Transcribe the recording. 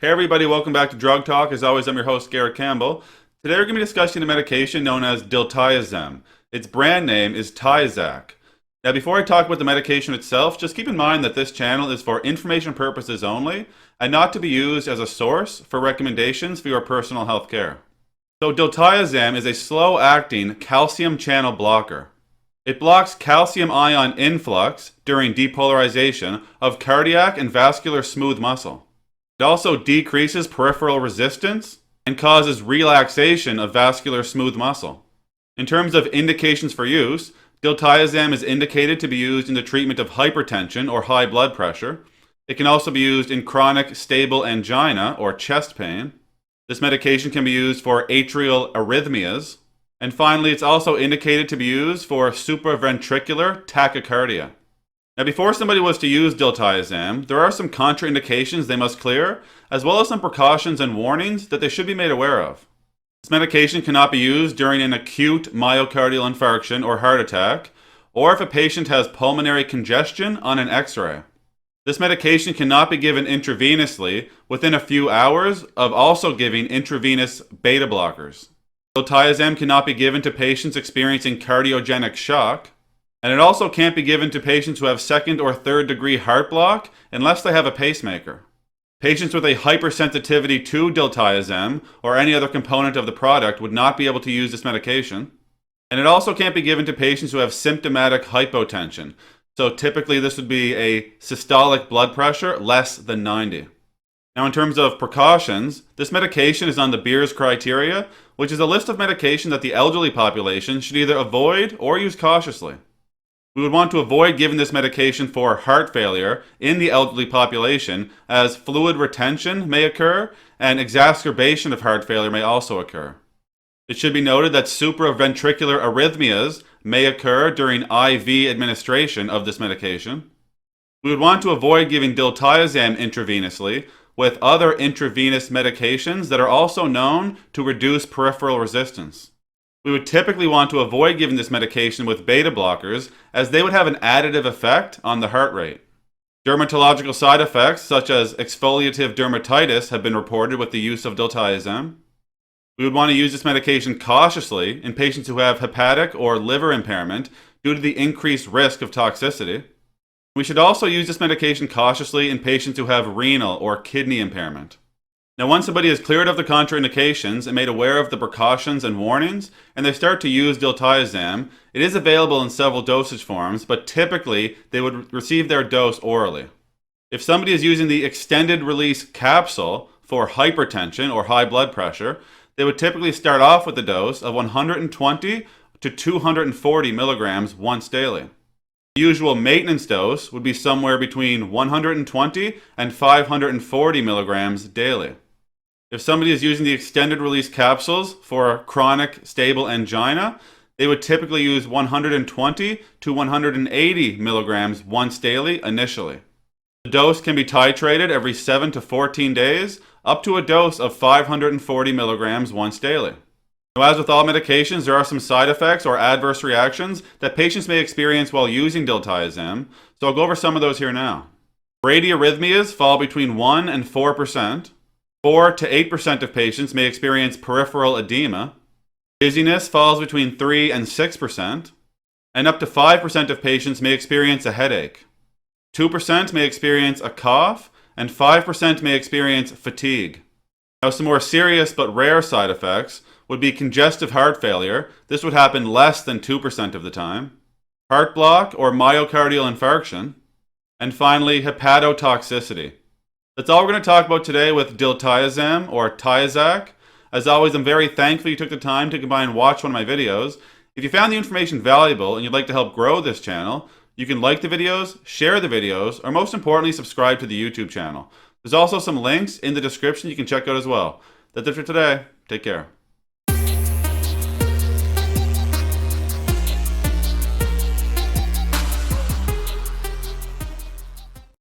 Hey everybody, welcome back to Drug Talk. As always, I'm your host, Garrett Campbell. Today we're going to be discussing a medication known as Diltiazem. Its brand name is Tiazac. Now before I talk about the medication itself, just keep in mind that this channel is for information purposes only and not to be used as a source for recommendations for your personal health care. So Diltiazem is a slow-acting calcium channel blocker. It blocks calcium ion influx during depolarization of cardiac and vascular smooth muscle. It also decreases peripheral resistance and causes relaxation of vascular smooth muscle. In terms of indications for use, Diltiazem is indicated to be used in the treatment of hypertension or high blood pressure. It can also be used in chronic stable angina or chest pain. This medication can be used for atrial arrhythmias. And finally, it's also indicated to be used for supraventricular tachycardia. Now, before somebody was to use Diltiazem, there are some contraindications they must clear, as well as some precautions and warnings that they should be made aware of. This medication cannot be used during an acute myocardial infarction or heart attack, or if a patient has pulmonary congestion on an X-ray. This medication cannot be given intravenously within a few hours of also giving intravenous beta blockers. Diltiazem cannot be given to patients experiencing cardiogenic shock, and it also can't be given to patients who have second or third degree heart block unless they have a pacemaker. Patients with a hypersensitivity to Diltiazem or any other component of the product would not be able to use this medication. And it also can't be given to patients who have symptomatic hypotension. So typically this would be a systolic blood pressure less than 90. Now in terms of precautions, this medication is on the Beers criteria, which is a list of medication that the elderly population should either avoid or use cautiously. We would want to avoid giving this medication for heart failure in the elderly population, as fluid retention may occur and exacerbation of heart failure may also occur. It should be noted that supraventricular arrhythmias may occur during IV administration of this medication. We would want to avoid giving Diltiazem intravenously with other intravenous medications that are also known to reduce peripheral resistance. We would typically want to avoid giving this medication with beta blockers, as they would have an additive effect on the heart rate. Dermatological side effects such as exfoliative dermatitis have been reported with the use of Diltiazem. We would want to use this medication cautiously in patients who have hepatic or liver impairment due to the increased risk of toxicity. We should also use this medication cautiously in patients who have renal or kidney impairment. Now, once somebody is cleared of the contraindications and made aware of the precautions and warnings, and they start to use Diltiazem, it is available in several dosage forms, but typically they would receive their dose orally. If somebody is using the extended release capsule for hypertension or high blood pressure, they would typically start off with a dose of 120 to 240 milligrams once daily. The usual maintenance dose would be somewhere between 120 and 540 milligrams daily. If somebody is using the extended release capsules for chronic stable angina, they would typically use 120 to 180 milligrams once daily initially. The dose can be titrated every 7 to 14 days, up to a dose of 540 milligrams once daily. Now, as with all medications, there are some side effects or adverse reactions that patients may experience while using Diltiazem, so I'll go over some of those here now. Bradyarrhythmias fall between 1 and 4%. 4 to 8% of patients may experience peripheral edema. Dizziness falls between 3 and 6%. And up to 5% of patients may experience a headache. 2% may experience a cough, and 5% may experience fatigue. Now, some more serious but rare side effects would be congestive heart failure. This would happen less than 2% of the time. Heart block or myocardial infarction. And finally, hepatotoxicity. That's all we're going to talk about today with Diltiazem or Tiazac. As always, I'm very thankful you took the time to come by and watch one of my videos. If you found the information valuable and you'd like to help grow this channel, you can like the videos, share the videos, or most importantly, subscribe to the YouTube channel. There's also some links in the description you can check out as well. That's it for today. Take care.